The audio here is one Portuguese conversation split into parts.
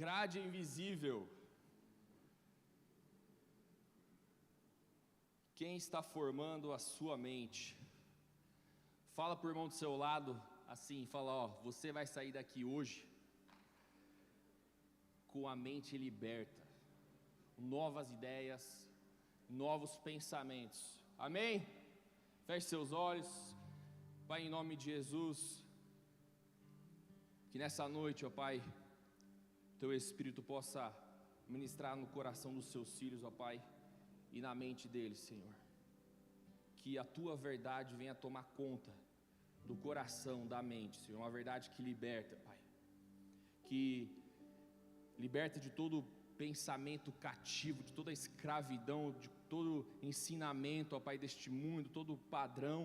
grade invisível. Quem está formando a sua mente? Fala para o irmão do seu lado assim, fala, ó, você vai sair daqui hoje com a mente liberta, novas ideias, novos pensamentos. Amém? Feche seus olhos. Pai, em nome de Jesus, que nessa noite, ó Pai, Teu Espírito possa ministrar no coração dos Seus filhos, ó Pai, e na mente deles, Senhor. Que a Tua verdade venha tomar conta do coração, da mente, Senhor, uma verdade que liberta, Pai. Que liberta de todo pensamento cativo, de toda escravidão, de todo ensinamento, ó Pai, deste mundo, todo padrão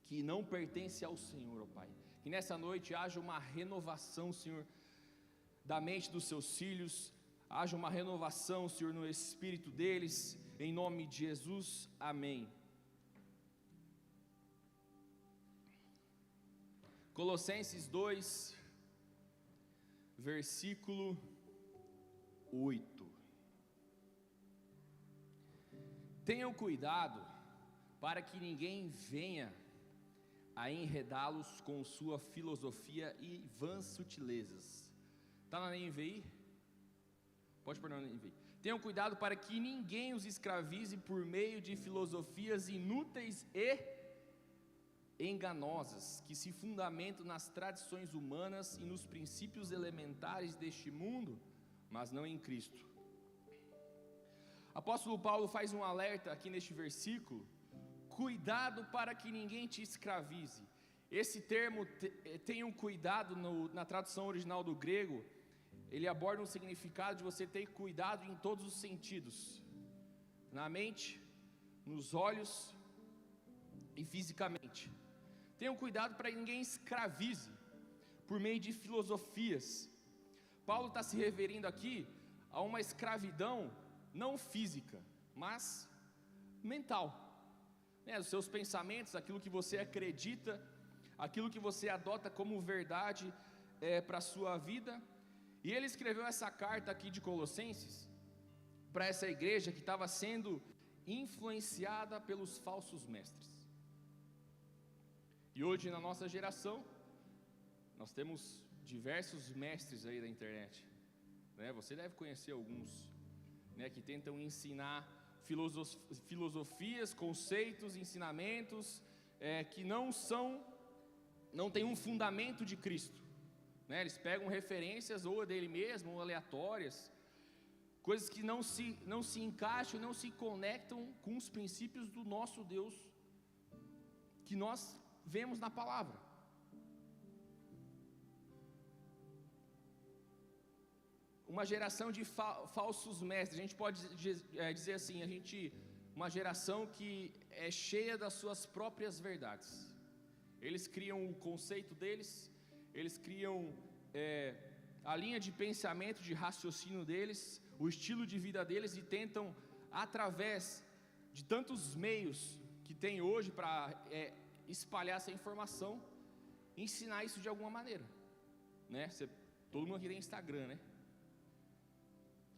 que não pertence ao Senhor, ó Pai. Que nessa noite haja uma renovação, Senhor, da mente dos Seus filhos, haja uma renovação, Senhor, no espírito deles, em nome de Jesus, amém. Colossenses 2, versículo 8. Tenham cuidado para que ninguém venha a enredá-los com sua filosofia e vãs sutilezas. Está na NVI? Pode pôr na NVI. Tenham cuidado para que ninguém os escravize por meio de filosofias inúteis e enganosas, que se fundamentam nas tradições humanas e nos princípios elementares deste mundo, mas não em Cristo. Apóstolo Paulo faz um alerta aqui neste versículo: cuidado para que ninguém te escravize. Esse termo, tenham cuidado, na tradução original do grego, ele aborda um significado de você ter cuidado em todos os sentidos, na mente, nos olhos e fisicamente. Tenham cuidado para que ninguém escravize por meio de filosofias. Paulo está se referindo aqui a uma escravidão não física, mas mental. Os seus pensamentos, aquilo que você acredita, aquilo que você adota como verdade para a sua vida. E ele escreveu essa carta aqui de Colossenses para essa igreja que estava sendo influenciada pelos falsos mestres. E hoje na nossa geração, nós temos diversos mestres aí da internet, né? Você deve conhecer alguns, né, que tentam ensinar filosofias, conceitos, ensinamentos que não tem um fundamento de Cristo, né? Eles pegam referências ou dele mesmo ou aleatórias, coisas que não se encaixam, não se conectam com os princípios do nosso Deus que nós vemos na palavra. Uma geração de falsos mestres, a gente pode dizer assim, uma geração que é cheia das suas próprias verdades. Eles criam o conceito deles, eles criam a linha de pensamento, de raciocínio deles, o estilo de vida deles, e tentam, através de tantos meios que tem hoje para espalhar essa informação, ensinar isso de alguma maneira, né? Todo mundo aqui tem Instagram, né?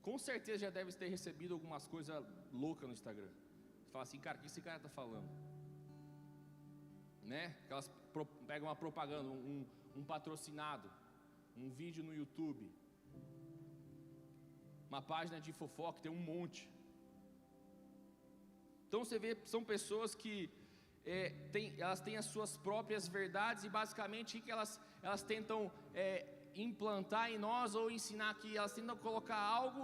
Com certeza já deve ter recebido algumas coisas loucas no Instagram. Você fala assim, cara, o que esse cara está falando? Né? Elas pegam uma propaganda, um patrocinado, um vídeo no YouTube, uma página de fofoca, tem um monte. Então você vê, são pessoas que elas têm as suas próprias verdades, e basicamente que elas tentam implantar em nós, ou ensinar, que elas tentam colocar algo,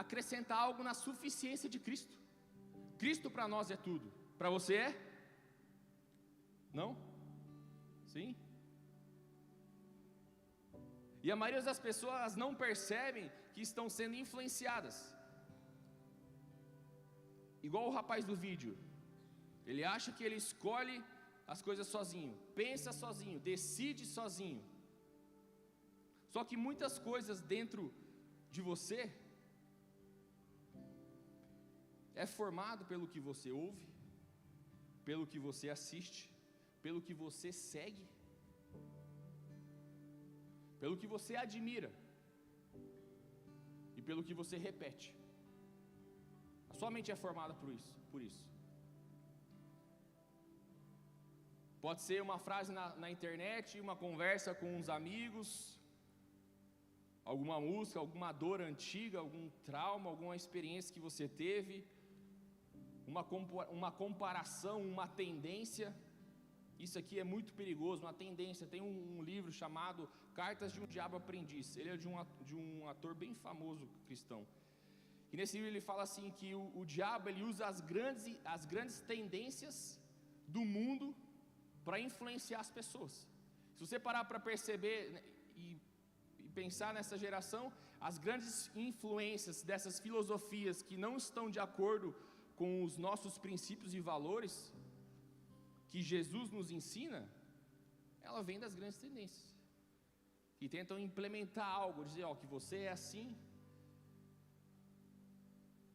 acrescentar algo na suficiência de Cristo. Cristo para nós é tudo. Para você é? Não? Sim? E a maioria das pessoas não percebem que estão sendo influenciadas. Igual o rapaz do vídeo. Ele acha que ele escolhe as coisas sozinho, pensa sozinho, decide sozinho. Só que muitas coisas dentro de você é formado pelo que você ouve, pelo que você assiste, pelo que você segue, pelo que você admira. pelo que você repete. A sua mente é formada por isso. Pode ser uma frase na internet, uma conversa com uns amigos, alguma música, alguma dor antiga, algum trauma, alguma experiência que você teve, uma comparação, uma tendência. Isso aqui é muito perigoso, uma tendência. Tem um livro chamado Cartas de um Diabo Aprendiz. Ele é de um ator bem famoso cristão. E nesse livro ele fala assim que o diabo ele usa as grandes tendências do mundo para influenciar as pessoas. Se você parar para perceber, né, e pensar nessa geração, as grandes influências dessas filosofias que não estão de acordo com os nossos princípios e valores que Jesus nos ensina, ela vem das grandes tendências, que tentam implementar algo, dizer, ó, que você é assim,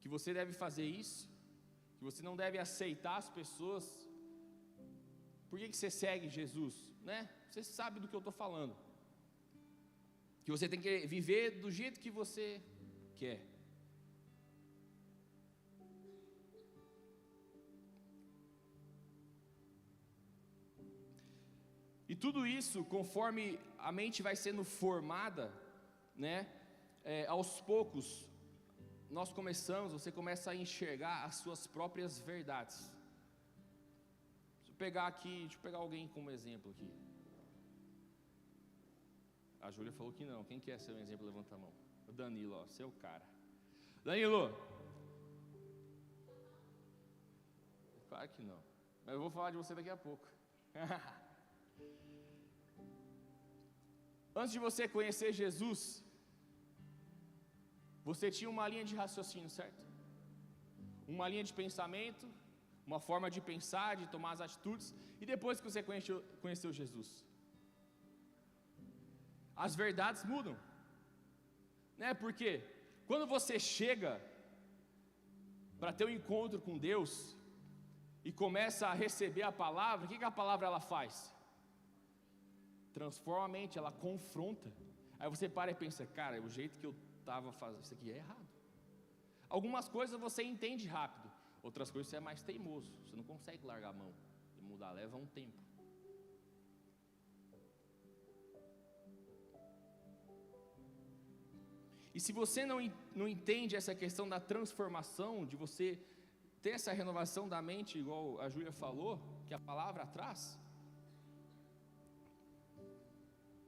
que você deve fazer isso, que você não deve aceitar as pessoas. Por que você segue Jesus? Né? Você sabe do que eu estou falando. Que você tem que viver do jeito que você quer. E tudo isso, conforme a mente vai sendo formada, né? Aos poucos, você começa a enxergar as suas próprias verdades. Deixa eu pegar alguém como exemplo aqui. A Júlia falou que não. Quem quer ser um exemplo? Levanta a mão. O Danilo, ó, seu cara. Danilo. Claro que não. Mas eu vou falar de você daqui a pouco. Antes de você conhecer Jesus, você tinha uma linha de raciocínio, certo? Uma linha de pensamento, uma forma de pensar, de tomar as atitudes. E depois que você conheceu Jesus, as verdades mudam, né? Porque quando você chega para ter um encontro com Deus e começa a receber a palavra, o que a palavra ela faz? Transforma a mente, ela confronta. Aí você para e pensa, cara, o jeito que eu estava fazendo isso aqui é errado. Algumas coisas você entende rápido, outras coisas você é mais teimoso, você não consegue largar a mão e mudar, leva um tempo. E se você não entende essa questão da transformação, de você ter essa renovação da mente, igual a Júlia falou, que a palavra traz,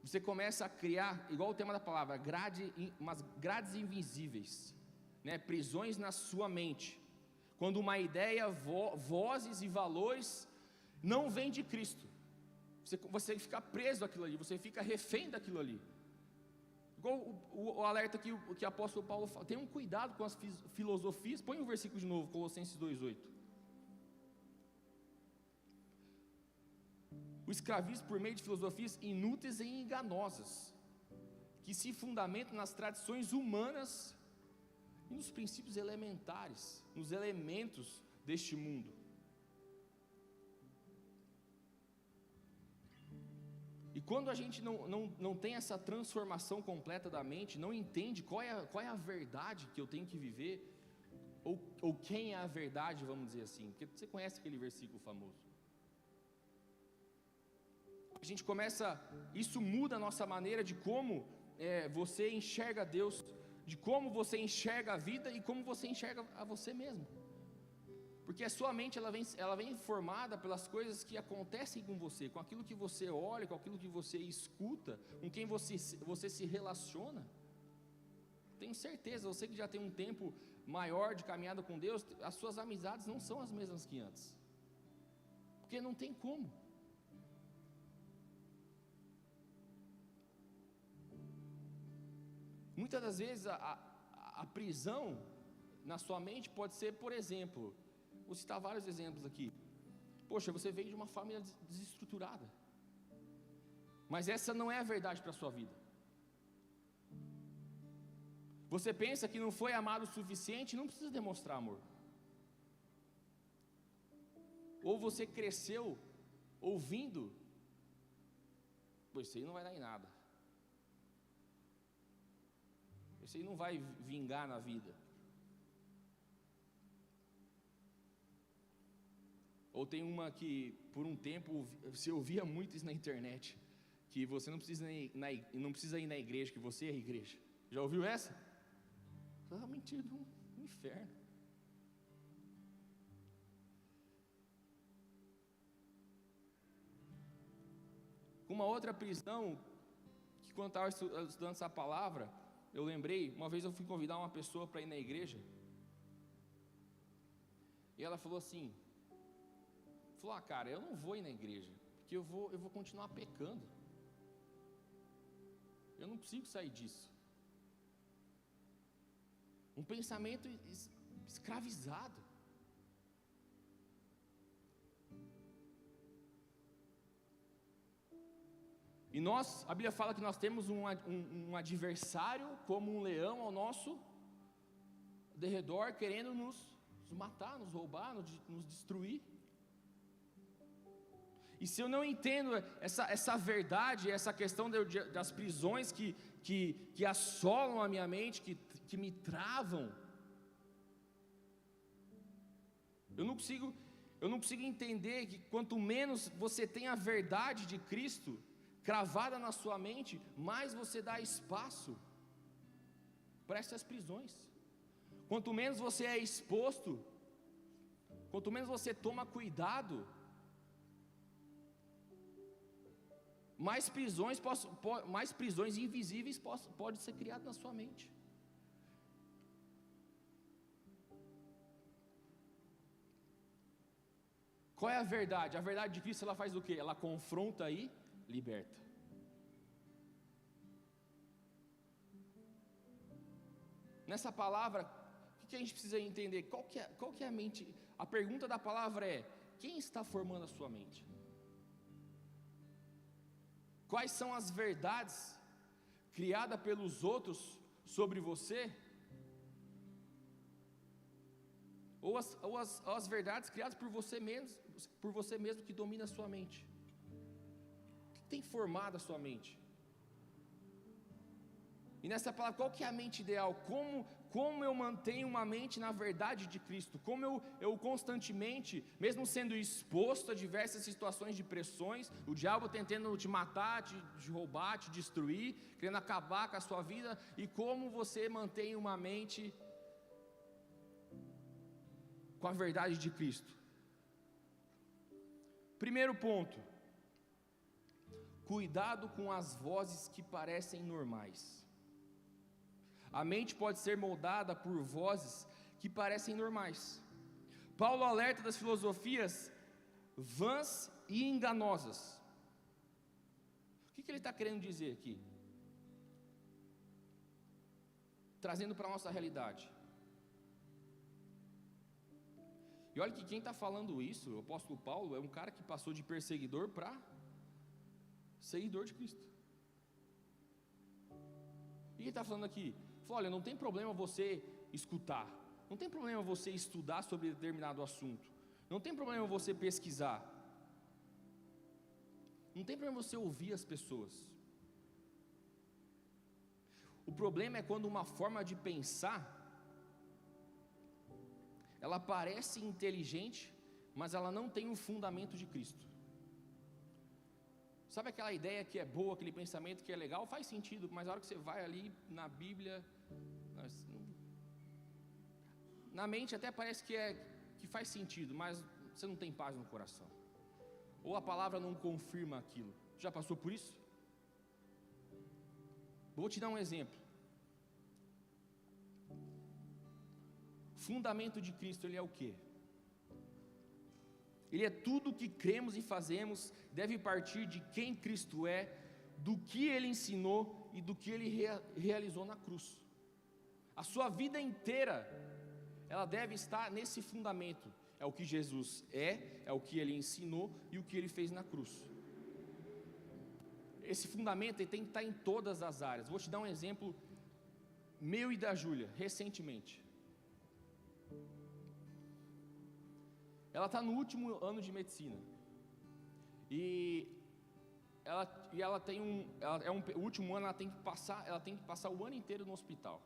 você começa a criar, igual o tema da palavra, umas grades invisíveis, né? Prisões na sua mente. Quando uma ideia, vozes e valores não vêm de Cristo, você fica preso àquilo ali, você fica refém daquilo ali. Igual o alerta que o apóstolo Paulo fala, tenham cuidado com as filosofias. Põe um versículo de novo, Colossenses 2:8. O escravismo por meio de filosofias inúteis e enganosas, que se fundamentam nas tradições humanas e nos princípios elementares, nos elementos deste mundo. E quando a gente não tem essa transformação completa da mente, não entende qual é a verdade que eu tenho que viver, ou quem é a verdade, vamos dizer assim, porque você conhece aquele versículo famoso. A gente isso muda a nossa maneira de como você enxerga Deus, de como você enxerga a vida e como você enxerga a você mesmo. Porque a sua mente ela vem formada pelas coisas que acontecem com você, com aquilo que você olha, com aquilo que você escuta, com quem você se relaciona. Tenho certeza, você que já tem um tempo maior de caminhada com Deus, as suas amizades não são as mesmas que antes. Porque não tem como. Muitas das vezes a prisão na sua mente pode ser, por exemplo, vou citar vários exemplos aqui. Poxa, você veio de uma família desestruturada, mas essa não é a verdade para a sua vida. Você pensa que não foi amado o suficiente, não precisa demonstrar amor. Ou você cresceu ouvindo, pois isso aí não vai dar em nada. Esse aí não vai vingar na vida. Ou tem uma que, por um tempo, se ouvia muito isso na internet, que você não precisa ir na igreja, que você é a igreja. Já ouviu essa? Ah, mentira, no inferno. Uma outra prisão, que quando estava estudando essa palavra, eu lembrei, uma vez eu fui convidar uma pessoa para ir na igreja, e ela falou assim, cara, eu não vou ir na igreja, porque eu vou continuar pecando, eu não consigo sair disso. Um pensamento escravizado. E a Bíblia fala que nós temos um adversário como um leão ao nosso derredor, querendo nos matar, nos roubar, nos destruir. E se eu não entendo essa verdade, essa questão das prisões que assolam a minha mente, que me travam, eu não consigo entender que quanto menos você tem a verdade de Cristo cravada na sua mente, mais você dá espaço para essas prisões. Quanto menos você é exposto, quanto menos você toma cuidado, mais prisões invisíveis podem ser criadas na sua mente. Qual é a verdade? A verdade de Cristo, ela faz o quê? Ela confronta e liberta. Nessa palavra, o que a gente precisa entender? Qual que é a mente? A pergunta da palavra é: quem está formando a sua mente? Quais são as verdades criadas pelos outros sobre você? Ou as verdades criadas por você mesmo que domina a sua mente? O que tem formado a sua mente? E nessa palavra, qual que é a mente ideal? Como eu mantenho uma mente na verdade de Cristo? Como eu constantemente, mesmo sendo exposto a diversas situações de pressões, o diabo tentando te matar, te roubar, te destruir, querendo acabar com a sua vida, e como você mantém uma mente com a verdade de Cristo? Primeiro ponto: cuidado com as vozes que parecem normais. A mente pode ser moldada por vozes que parecem normais. Paulo alerta das filosofias vãs e enganosas. O que ele está querendo dizer aqui? Trazendo para a nossa realidade. E olha que quem está falando isso, o apóstolo Paulo, é um cara que passou de perseguidor para seguidor de Cristo. E ele está falando aqui? Falou: olha, não tem problema você escutar, não tem problema você estudar sobre determinado assunto, não tem problema você pesquisar, não tem problema você ouvir as pessoas. O problema é quando uma forma de pensar, ela parece inteligente, mas ela não tem um fundamento de Cristo. Sabe aquela ideia que é boa, aquele pensamento que é legal, faz sentido, mas na hora que você vai ali na Bíblia, na mente até parece que faz sentido, mas você não tem paz no coração, ou a palavra não confirma aquilo. Já passou por isso? Vou te dar um exemplo. Fundamento de Cristo, ele é o quê? Ele é tudo o que cremos e fazemos, deve partir de quem Cristo é, do que Ele ensinou e do que Ele realizou na cruz. A sua vida inteira, ela deve estar nesse fundamento. É o que Jesus é o que Ele ensinou e o que Ele fez na cruz. Esse fundamento ele tem que estar em todas as áreas. Vou te dar um exemplo meu e da Júlia, recentemente. Ela está no último ano de medicina. E ela tem o último ano ela tem que passar o ano inteiro no hospital.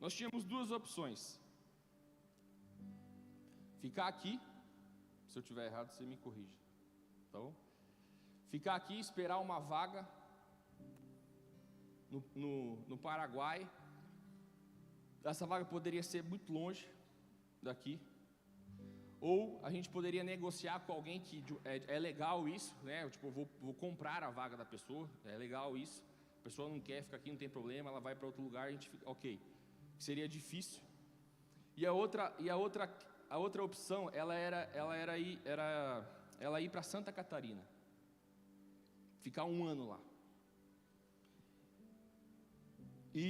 nós tínhamos duas opções: ficar aqui, se eu estiver errado você me corrige, tá bom? Ficar aqui, esperar uma vaga no Paraguai. Essa vaga poderia ser muito longe daqui, ou a gente poderia negociar com alguém que é legal isso, né? Tipo, eu vou comprar a vaga da pessoa, é legal isso. A pessoa não quer ficar aqui, não tem problema, ela vai para outro lugar, a gente fica, ok. Seria difícil. E a outra opção, ela ir para Santa Catarina, ficar um ano lá. E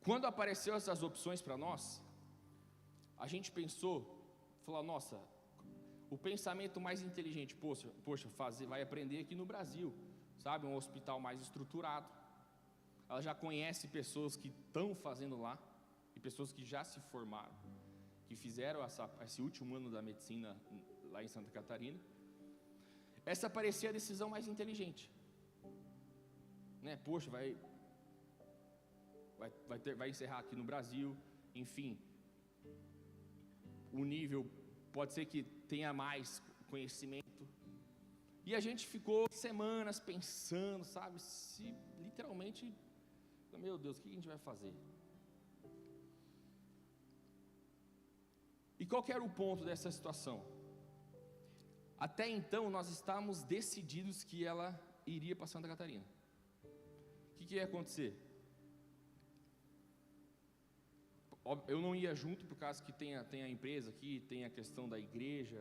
quando apareceu essas opções para nós, a gente pensou, falou, nossa, o pensamento mais inteligente, poxa, vai aprender aqui no Brasil, sabe, um hospital mais estruturado. Ela já conhece pessoas que estão fazendo lá, e pessoas que já se formaram, que fizeram esse último ano da medicina lá em Santa Catarina. Essa parecia a decisão mais inteligente, né? Poxa, vai encerrar aqui no Brasil, enfim, o nível pode ser que tenha mais conhecimento. E a gente ficou semanas pensando, sabe, se literalmente, meu Deus, o que a gente vai fazer? E qual que era o ponto dessa situação? Até então nós estávamos decididos que ela iria para Santa Catarina. O que ia acontecer? Eu não ia junto por causa que tem a empresa aqui, tem a questão da igreja,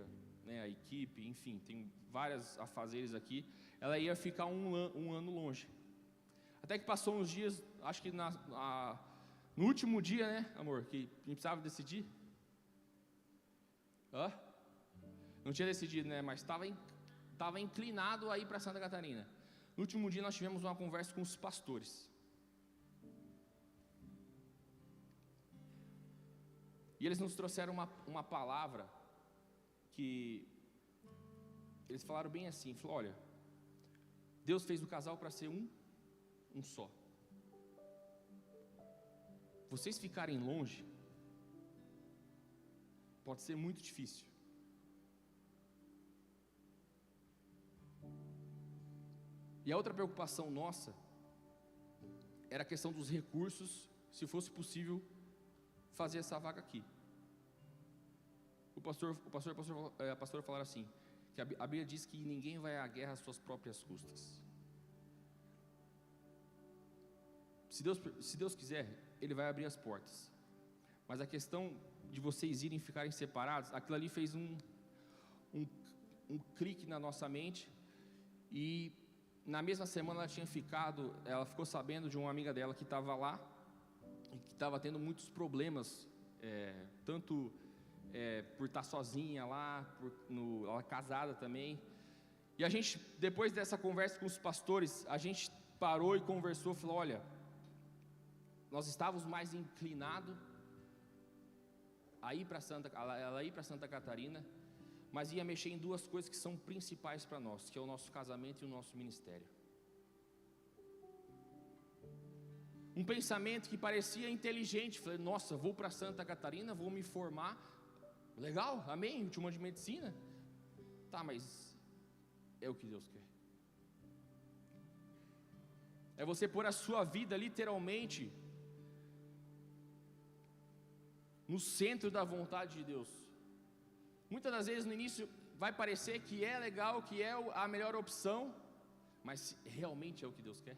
né, a equipe, enfim, tem várias afazeres aqui. Ela ia ficar um ano longe. Até que passou uns dias, acho que no último dia, né, amor, que a gente precisava decidir. Não tinha decidido, né, mas estava inclinado a ir para Santa Catarina. No último dia nós tivemos uma conversa com os pastores. E eles nos trouxeram uma palavra que eles falaram bem assim, falou, olha, Deus fez o casal para ser um só. Vocês ficarem longe pode ser muito difícil. E a outra preocupação nossa era a questão dos recursos, se fosse possível fazer essa vaga aqui. A pastora falaram assim, que a Bíblia diz que ninguém vai à guerra às suas próprias custas. Se Deus quiser, Ele vai abrir as portas. Mas a questão de vocês irem e ficarem separados, aquilo ali fez um clique na nossa mente. E na mesma semana ela ficou sabendo de uma amiga dela que estava lá e que estava tendo muitos problemas, tanto por estar sozinha lá, ela casada também. E a gente, depois dessa conversa com os pastores, a gente parou e conversou, falou, olha, nós estávamos mais inclinados a ir para Santa Catarina, mas ia mexer em duas coisas que são principais para nós, que é o nosso casamento e o nosso ministério. Um pensamento que parecia inteligente, falei, nossa, vou para Santa Catarina, vou me formar, legal, amém, último ano de medicina, tá, mas é o que Deus quer. É você pôr a sua vida literalmente no centro da vontade de Deus. Muitas das vezes no início vai parecer que é legal, que é a melhor opção, mas realmente é o que Deus quer?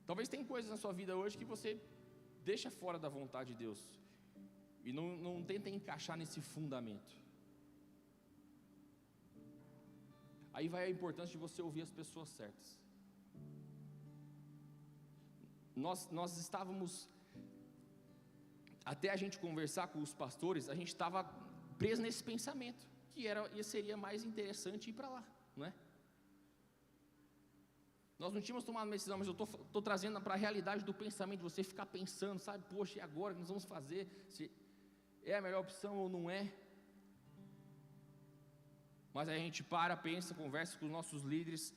Talvez tem coisas na sua vida hoje que você deixa fora da vontade de Deus e não tenta encaixar nesse fundamento. Aí vai a importância de você ouvir as pessoas certas. Nós estávamos, até a gente conversar com os pastores, a gente estava preso nesse pensamento, que seria mais interessante ir para lá, não é? Nós não tínhamos tomado uma decisão, mas eu estou trazendo para a realidade do pensamento, você ficar pensando, sabe, poxa, e agora o que nós vamos fazer? Se é a melhor opção ou não é? Mas aí a gente pensa, conversa com os nossos líderes.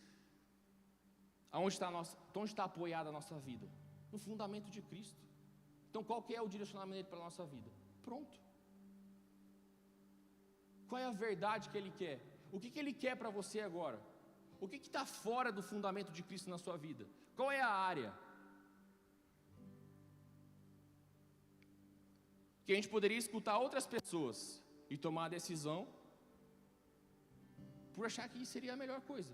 Onde está apoiada a nossa vida? No fundamento de Cristo. Então qual que é o direcionamento para a nossa vida? Pronto. Qual é a verdade que Ele quer? O que Ele quer para você agora? O que está fora do fundamento de Cristo na sua vida? Qual é a área? Que a gente poderia escutar outras pessoas e tomar a decisão por achar que isso seria a melhor coisa.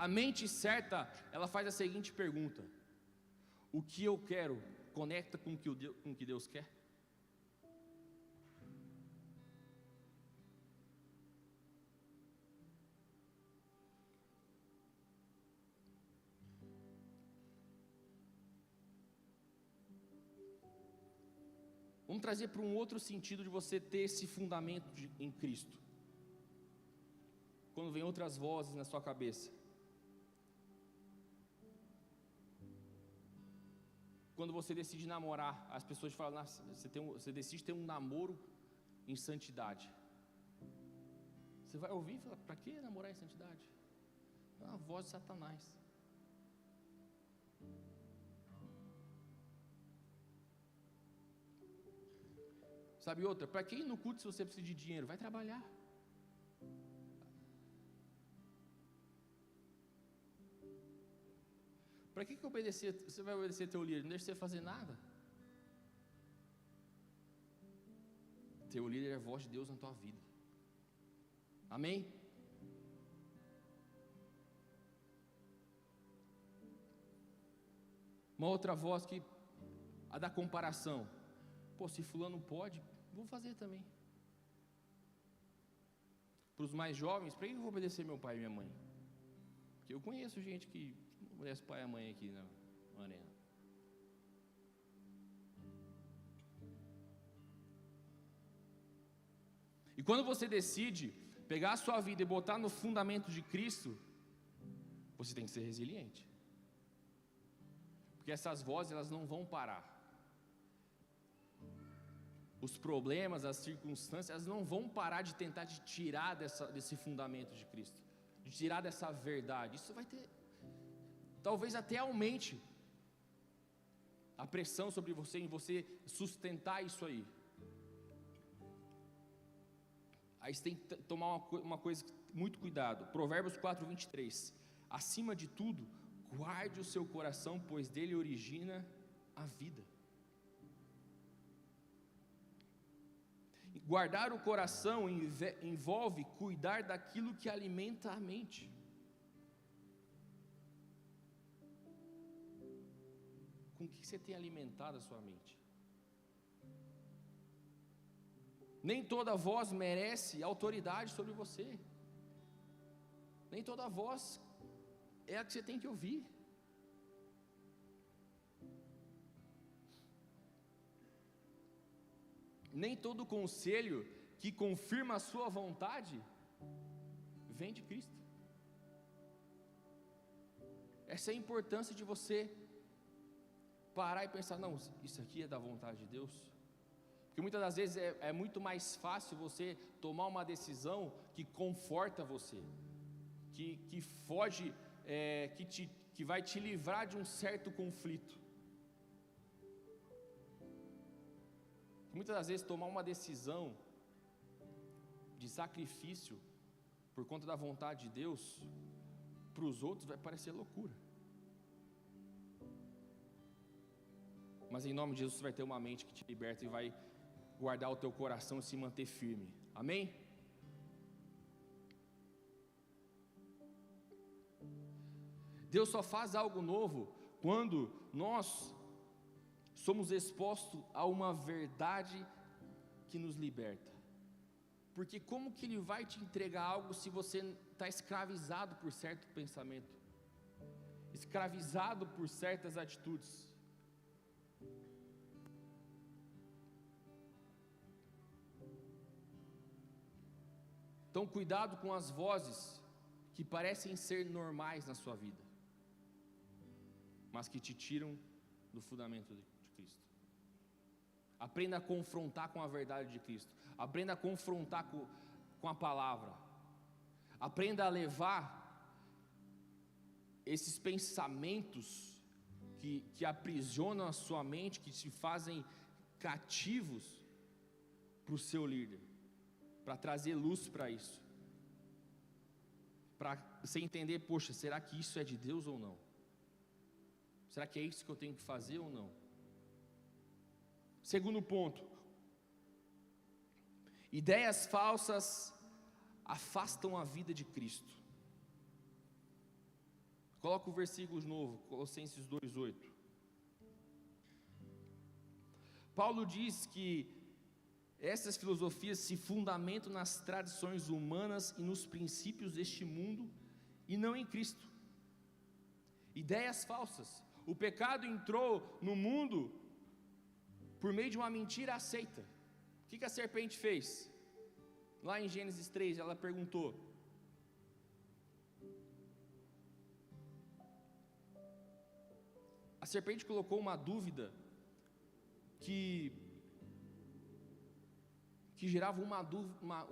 A mente certa, ela faz a seguinte pergunta: o que eu quero conecta com o que Deus quer? Vamos trazer para um outro sentido de você ter esse fundamento em Cristo. Quando vem outras vozes na sua cabeça. Quando você decide namorar, as pessoas falam, você decide ter um namoro em santidade. Você vai ouvir e falar, para que namorar em santidade? É uma voz de Satanás. Sabe outra? Para que ir no culto se você precisa de dinheiro? Vai trabalhar. Para que você vai obedecer teu líder? Não deixa você fazer nada. Teu líder é a voz de Deus na tua vida. Amém? Uma outra voz que a da comparação. Pô, se fulano pode, vou fazer também. Para os mais jovens, para que eu vou obedecer meu pai e minha mãe? Porque eu conheço gente que não obedece pai e mãe aqui na arena. E quando você decide pegar a sua vida e botar no fundamento de Cristo, você tem que ser resiliente. Porque essas vozes, elas não vão parar. Os problemas, as circunstâncias, elas não vão parar de tentar te tirar desse fundamento de Cristo, de tirar dessa verdade. Isso vai ter, talvez até aumente a pressão sobre você, em você sustentar isso aí. Aí você tem que tomar uma coisa, muito cuidado. Provérbios 4:23. Acima de tudo, guarde o seu coração, pois dele origina a vida. Guardar o coração envolve cuidar daquilo que alimenta a mente. Com o que você tem alimentado a sua mente? Nem toda voz merece autoridade sobre você. Nem toda voz é a que você tem que ouvir. Nem todo conselho que confirma a sua vontade vem de Cristo. Essa é a importância de você parar e pensar, não, isso aqui é da vontade de Deus. Porque muitas das vezes é muito mais fácil você tomar uma decisão que conforta você, que foge, que vai te livrar de um certo conflito. Muitas das vezes tomar uma decisão de sacrifício por conta da vontade de Deus, para os outros vai parecer loucura. Mas em nome de Jesus você vai ter uma mente que te liberta e vai guardar o teu coração e se manter firme. Amém? Deus só faz algo novo quando nós somos expostos a uma verdade que nos liberta. Porque como que Ele vai te entregar algo se você está escravizado por certo pensamento? Escravizado por certas atitudes? Então cuidado com as vozes que parecem ser normais na sua vida, mas que te tiram do fundamento de Cristo. Aprenda a confrontar com a verdade de Cristo. Aprenda a confrontar com a palavra. Aprenda a levar esses pensamentos que aprisionam a sua mente, que te fazem cativos para o seu líder, para trazer luz para isso, para você entender, poxa, será que isso é de Deus ou não? Será que é isso que eu tenho que fazer ou não? Segundo ponto, ideias falsas afastam a vida de Cristo. Coloca o versículo de novo, Colossenses 2:8. Paulo diz que essas filosofias se fundamentam nas tradições humanas e nos princípios deste mundo e não em Cristo. Ideias falsas. O pecado entrou no mundo por meio de uma mentira aceita. O que a serpente fez? Lá em Gênesis 3, ela perguntou: a serpente colocou uma dúvida que gerava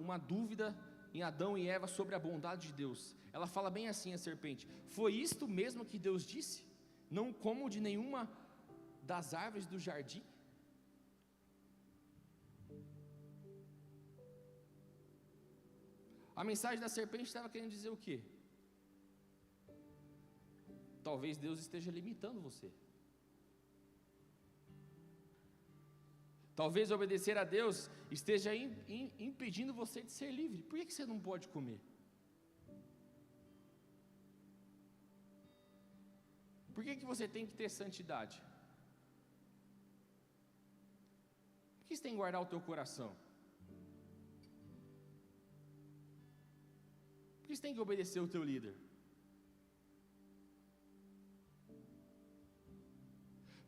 uma dúvida em Adão e Eva sobre a bondade de Deus. Ela fala bem assim, a serpente: foi isto mesmo que Deus disse? Não comam de nenhuma das árvores do jardim? A mensagem da serpente estava querendo dizer o quê? Talvez Deus esteja limitando você. Talvez obedecer a Deus esteja impedindo você de ser livre. Por que você não pode comer? Por que você tem que ter santidade? Por que você tem que guardar o teu coração? Por que você tem que obedecer o teu líder?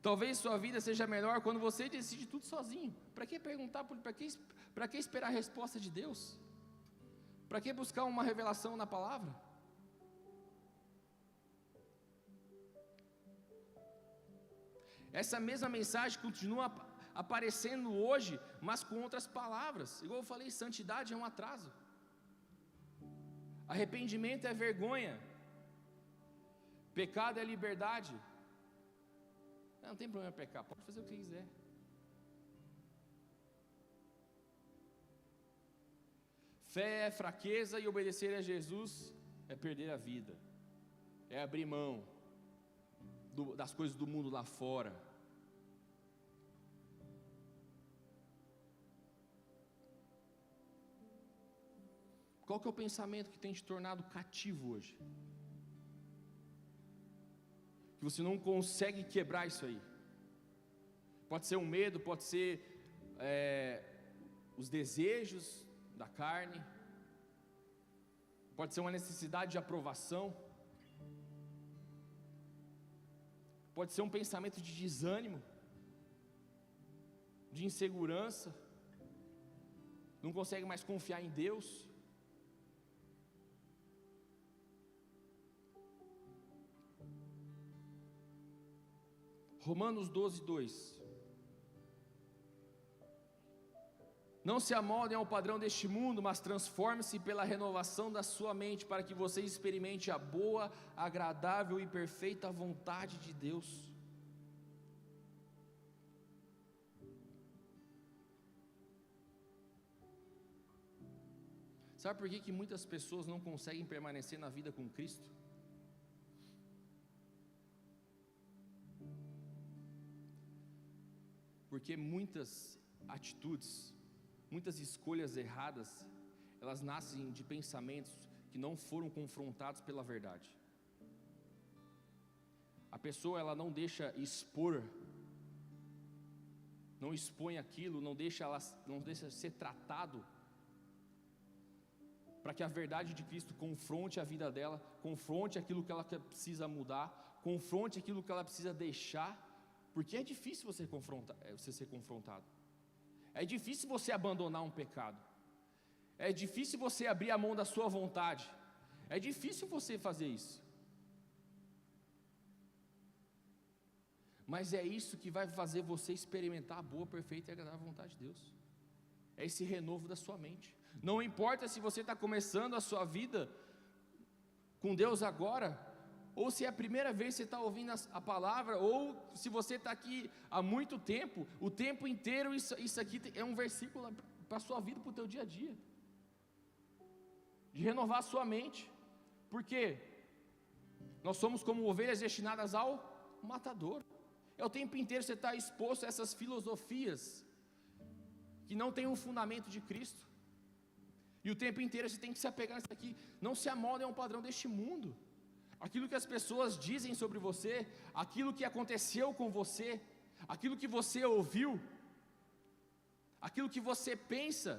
Talvez sua vida seja melhor quando você decide tudo sozinho. Para que perguntar, para que esperar a resposta de Deus? Para que buscar uma revelação na palavra? Essa mesma mensagem continua aparecendo hoje, mas com outras palavras. Igual eu falei, santidade é um atraso. Arrependimento é vergonha. Pecado é liberdade. Não tem problema pecar, pode fazer o que quiser. Fé é fraqueza e obedecer a Jesus é perder a vida. É abrir mão das coisas do mundo lá fora. Qual que é o pensamento que tem te tornado cativo hoje? Que você não consegue quebrar isso aí. Pode ser um medo, pode ser os desejos da carne, pode ser uma necessidade de aprovação, pode ser um pensamento de desânimo, de insegurança, não consegue mais confiar em Deus. Romanos 12:2. Não se amoldem ao padrão deste mundo, mas transforme-se pela renovação da sua mente, para que vocês experimentem a boa, agradável e perfeita vontade de Deus. Sabe por que muitas pessoas não conseguem permanecer na vida com Cristo? Porque muitas atitudes, muitas escolhas erradas, elas nascem de pensamentos que não foram confrontados pela verdade. A pessoa, ela não deixa expor, não expõe aquilo, não deixa ser tratado, para que a verdade de Cristo confronte a vida dela, confronte aquilo que ela precisa mudar, confronte aquilo que ela precisa deixar. Porque é difícil você ser confrontado. É difícil você abandonar um pecado. É difícil você abrir a mão da sua vontade. É difícil você fazer isso. Mas é isso que vai fazer você experimentar a boa, perfeita e agradável vontade de Deus. É esse renovo da sua mente. Não importa se você está começando a sua vida com Deus agora, ou se é a primeira vez que você está ouvindo a palavra, ou se você está aqui há muito tempo, o tempo inteiro isso aqui é um versículo para a sua vida, para o teu dia a dia. De renovar a sua mente. Por quê? Nós somos como ovelhas destinadas ao matador. É o tempo inteiro você está exposto a essas filosofias que não tem um fundamento de Cristo. E o tempo inteiro você tem que se apegar nisso aqui. Não se amolde a um padrão deste mundo. Aquilo que as pessoas dizem sobre você, aquilo que aconteceu com você, aquilo que você ouviu, aquilo que você pensa,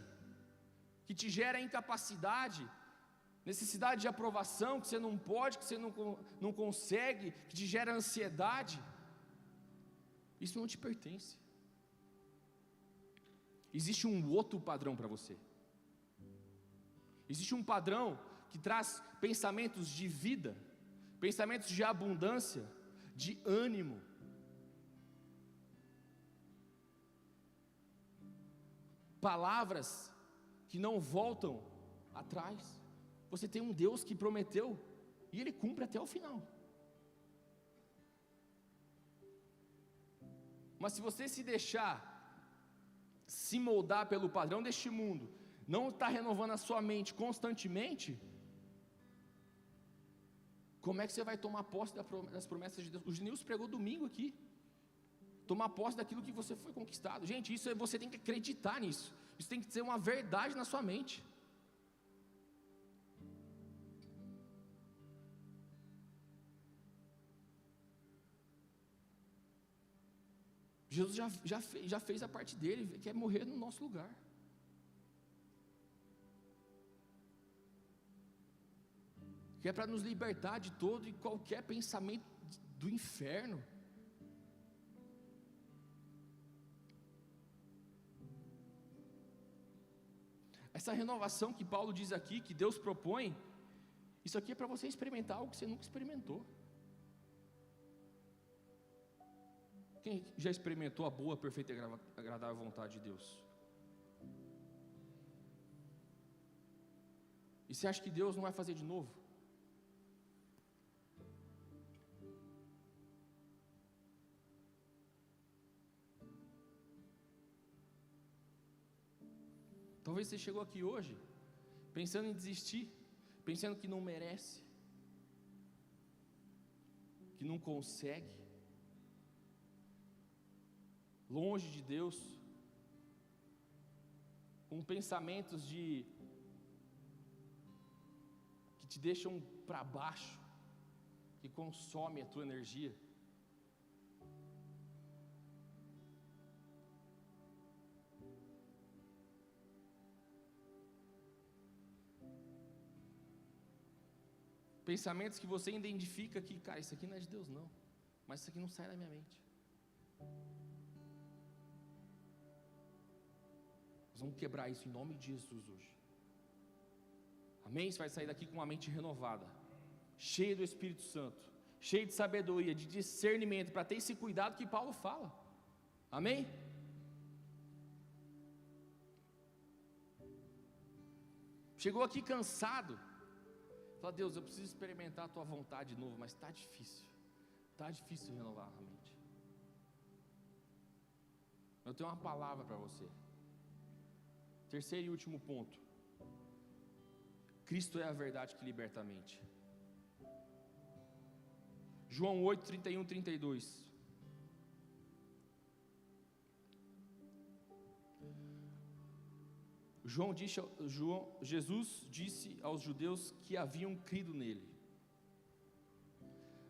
que te gera incapacidade, necessidade de aprovação, que você não pode, que você não consegue, que te gera ansiedade, isso não te pertence. Existe um outro padrão para você. Existe um padrão que traz pensamentos de vida, pensamentos de abundância, de ânimo. Palavras que não voltam atrás. Você tem um Deus que prometeu e Ele cumpre até o final. Mas se você se deixar se moldar pelo padrão deste mundo, não está renovando a sua mente constantemente, como é que você vai tomar posse das promessas de Deus? O Gilneus pregou domingo aqui. Tomar posse daquilo que você foi conquistado. Gente, isso você tem que acreditar nisso. Isso tem que ser uma verdade na sua mente. Jesus já fez a parte dele, quer morrer no nosso lugar. Que é para nos libertar de todo e qualquer pensamento do inferno. Essa renovação que Paulo diz aqui, que Deus propõe, isso aqui é para você experimentar algo que você nunca experimentou. Quem já experimentou a boa, perfeita e agradável vontade de Deus? E você acha que Deus não vai fazer de novo? Talvez você chegou aqui hoje pensando em desistir, pensando que não merece, que não consegue, longe de Deus, com pensamentos que te deixam para baixo, que consomem a tua energia. Pensamentos que você identifica que, cara, isso aqui não é de Deus não, mas isso aqui não sai da minha mente. Nós vamos quebrar isso em nome de Jesus hoje. Amém? Você vai sair daqui com uma mente renovada, cheia do Espírito Santo, cheia de sabedoria, de discernimento, para ter esse cuidado que Paulo fala. Amém? Chegou aqui cansado, fala: Deus, eu preciso experimentar a tua vontade de novo, mas está difícil renovar a mente. Eu tenho uma palavra para você. Terceiro e último ponto: Cristo é a verdade que liberta a mente. João 8, 31, 32. Jesus disse aos judeus que haviam crido nele: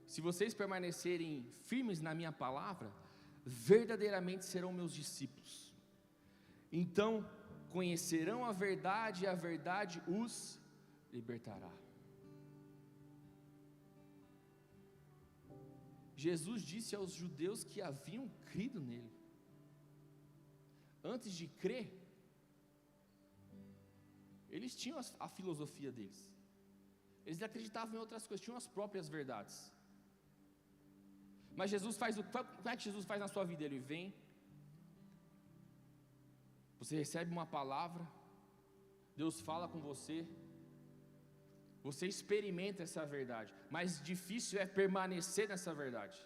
se vocês permanecerem firmes na minha palavra, verdadeiramente serão meus discípulos. Então conhecerão a verdade e a verdade os libertará. Jesus disse aos judeus que haviam crido nele. Antes de crer, eles tinham a filosofia deles. Eles acreditavam em outras coisas, tinham as próprias verdades. Mas como é que Jesus faz na sua vida? Ele vem, você recebe uma palavra, Deus fala com você, você experimenta essa verdade, mas difícil é permanecer nessa verdade,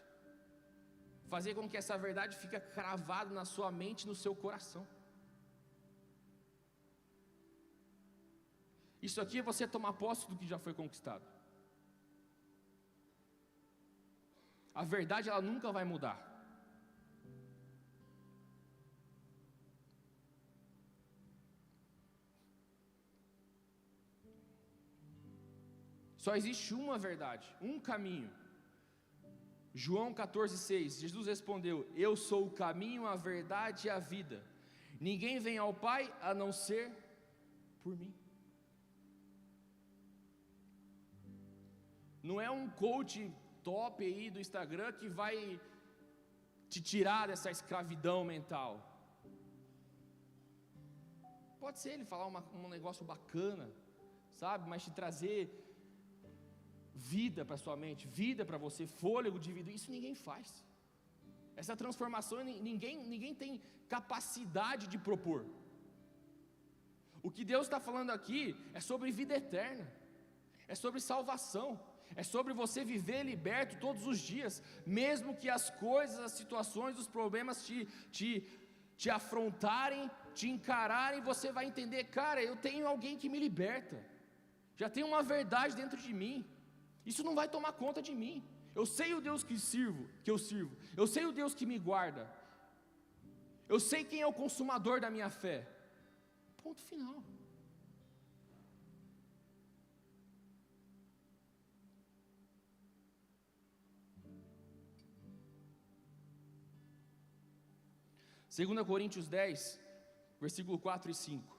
fazer com que essa verdade fique cravada na sua mente e no seu coração. Isso aqui é você tomar posse do que já foi conquistado. A verdade, ela nunca vai mudar. Só existe uma verdade, um caminho. João 14,6, Jesus respondeu: eu sou o caminho, a verdade e a vida. Ninguém vem ao Pai a não ser por mim. Não é um coach top aí do Instagram que vai te tirar dessa escravidão mental. Pode ser ele falar um negócio bacana, sabe, mas te trazer vida para sua mente, vida para você, fôlego de vida. Isso ninguém faz. Essa transformação ninguém tem capacidade de propor. O que Deus está falando aqui é sobre vida eterna, é sobre salvação, é sobre você viver liberto todos os dias, mesmo que as coisas, as situações, os problemas te afrontarem, te encararem, você vai entender, cara, eu tenho alguém que me liberta, já tem uma verdade dentro de mim, isso não vai tomar conta de mim. Eu sei o Deus que eu sirvo, eu sei o Deus que me guarda, eu sei quem é o consumador da minha fé. Ponto final. Segunda Coríntios 10, versículo 4 e 5.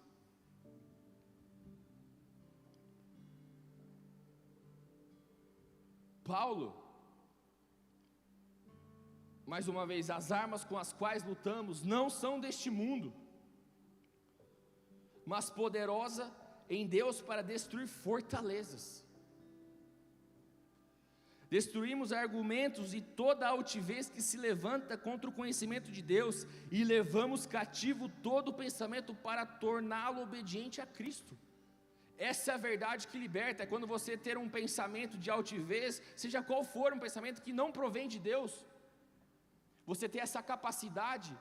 Paulo, mais uma vez, as armas com as quais lutamos não são deste mundo, mas poderosa em Deus para destruir fortalezas. Destruímos argumentos e toda altivez que se levanta contra o conhecimento de Deus, e levamos cativo todo pensamento para torná-lo obediente a Cristo. Essa é a verdade que liberta. É quando você ter um pensamento de altivez, seja qual for, um pensamento que não provém de Deus, você ter essa capacidade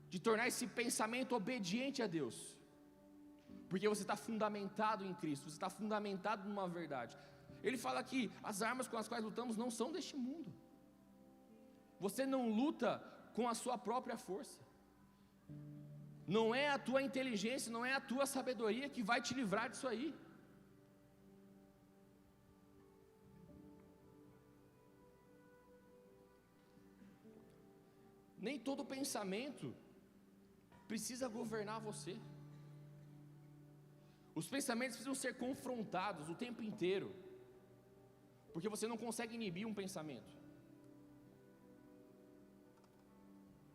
de tornar esse pensamento obediente a Deus, porque você está fundamentado em Cristo, você está fundamentado numa verdade. Ele fala que as armas com as quais lutamos não são deste mundo. Você não luta com a sua própria força. Não é a tua inteligência, não é a tua sabedoria que vai te livrar disso aí. Nem todo pensamento precisa governar você. Os pensamentos precisam ser confrontados o tempo inteiro, porque você não consegue inibir um pensamento,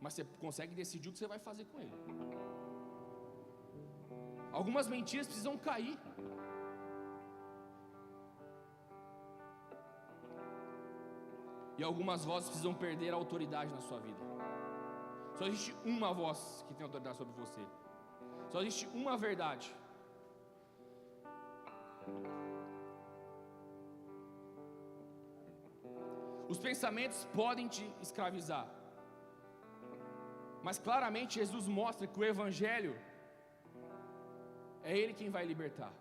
mas você consegue decidir o que você vai fazer com ele. Algumas mentiras precisam cair. E algumas vozes precisam perder a autoridade na sua vida. Só existe uma voz que tem autoridade sobre você. Só existe uma verdade. Os pensamentos podem te escravizar, mas claramente Jesus mostra que o Evangelho é Ele quem vai libertar.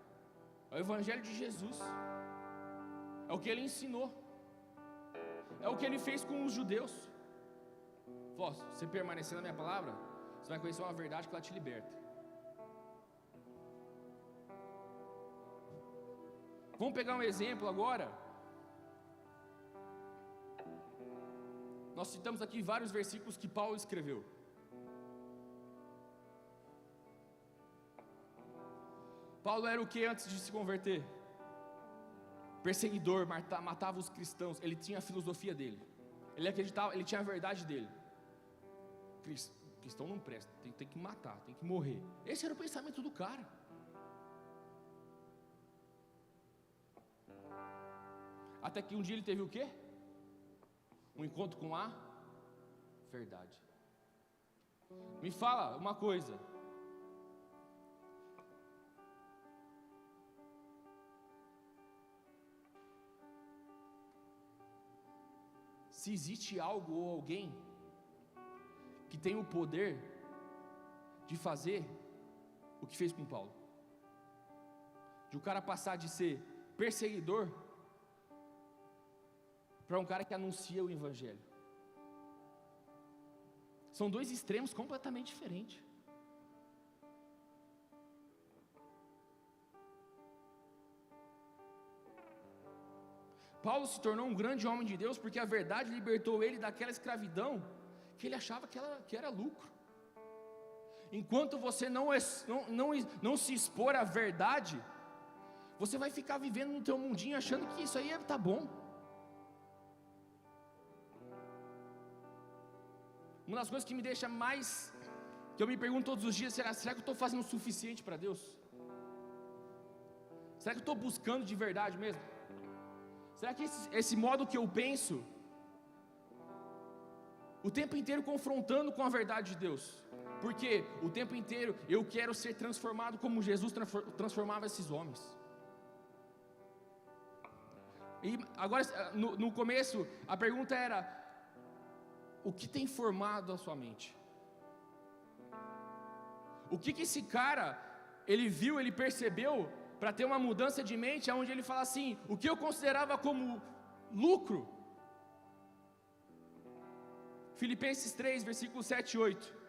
É o Evangelho de Jesus, é o que Ele ensinou, é o que Ele fez com os judeus. Se você permanecer na minha palavra, você vai conhecer uma verdade que ela te liberta. Vamos pegar um exemplo agora. Nós citamos aqui vários versículos que Paulo escreveu. Paulo era o que antes de se converter? Perseguidor, matava os cristãos. Ele tinha a filosofia dele, ele acreditava, ele tinha a verdade dele. Cristão não presta, tem que matar, tem que morrer. Esse era o pensamento do cara. Até que um dia ele teve o quê? um encontro com a verdade. Me fala uma coisa. Se existe algo ou alguém que tem o poder de fazer o que fez com Paulo, de o cara passar de ser perseguidor para um cara que anuncia o evangelho. São dois extremos completamente diferentes. Paulo se tornou um grande homem de Deus porque a verdade libertou ele daquela escravidão que ele achava que era lucro. Enquanto você não se expor à verdade, você vai ficar vivendo no teu mundinho achando que isso aí está bom. Uma das coisas que me deixa mais, que eu me pergunto todos os dias, será que eu estou fazendo o suficiente para Deus? Será que eu estou buscando de verdade mesmo? Será que esse modo que eu penso, o tempo inteiro confrontando com a verdade de Deus? Porque o tempo inteiro eu quero ser transformado como Jesus transformava esses homens. E agora, no começo, a pergunta era: o que tem formado a sua mente? O que esse cara, ele viu, ele percebeu, para ter uma mudança de mente, onde ele fala assim: o que eu considerava como lucro. Filipenses 3, versículos 7 e 8.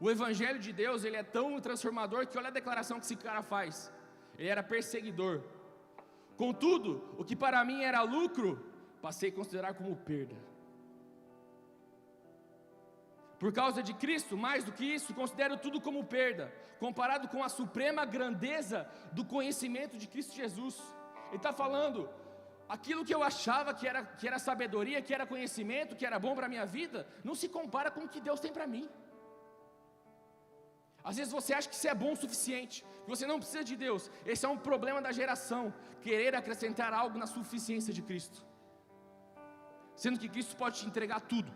O evangelho de Deus, ele é tão transformador que olha a declaração que esse cara faz. Ele era perseguidor. Contudo, o que para mim era lucro, passei a considerar como perda. Por causa de Cristo, mais do que isso, considero tudo como perda, comparado com a suprema grandeza do conhecimento de Cristo Jesus. Ele está falando, aquilo que eu achava que era sabedoria, que era conhecimento, que era bom para a minha vida, não se compara com o que Deus tem para mim. Às vezes você acha que isso é bom o suficiente, que você não precisa de Deus. Esse é um problema da geração, querer acrescentar algo na suficiência de Cristo, sendo que Cristo pode te entregar tudo.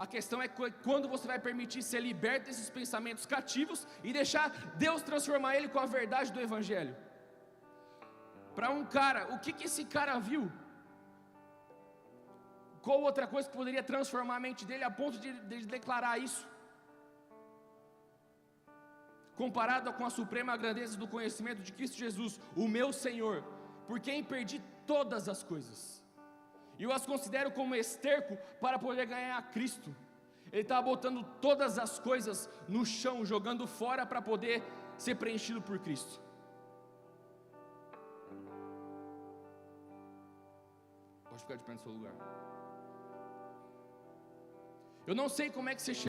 A questão é quando você vai permitir ser liberto desses pensamentos cativos e deixar Deus transformar ele com a verdade do evangelho. Para um cara, o que esse cara viu? Qual outra coisa que poderia transformar a mente dele a ponto de declarar isso? Comparado com a suprema grandeza do conhecimento de Cristo Jesus, o meu Senhor, por quem perdi todas as coisas, e eu as considero como esterco para poder ganhar a Cristo. Ele estava botando todas as coisas no chão, jogando fora para poder ser preenchido por Cristo. Pode ficar de pé no seu lugar. Eu não sei como é que você chegou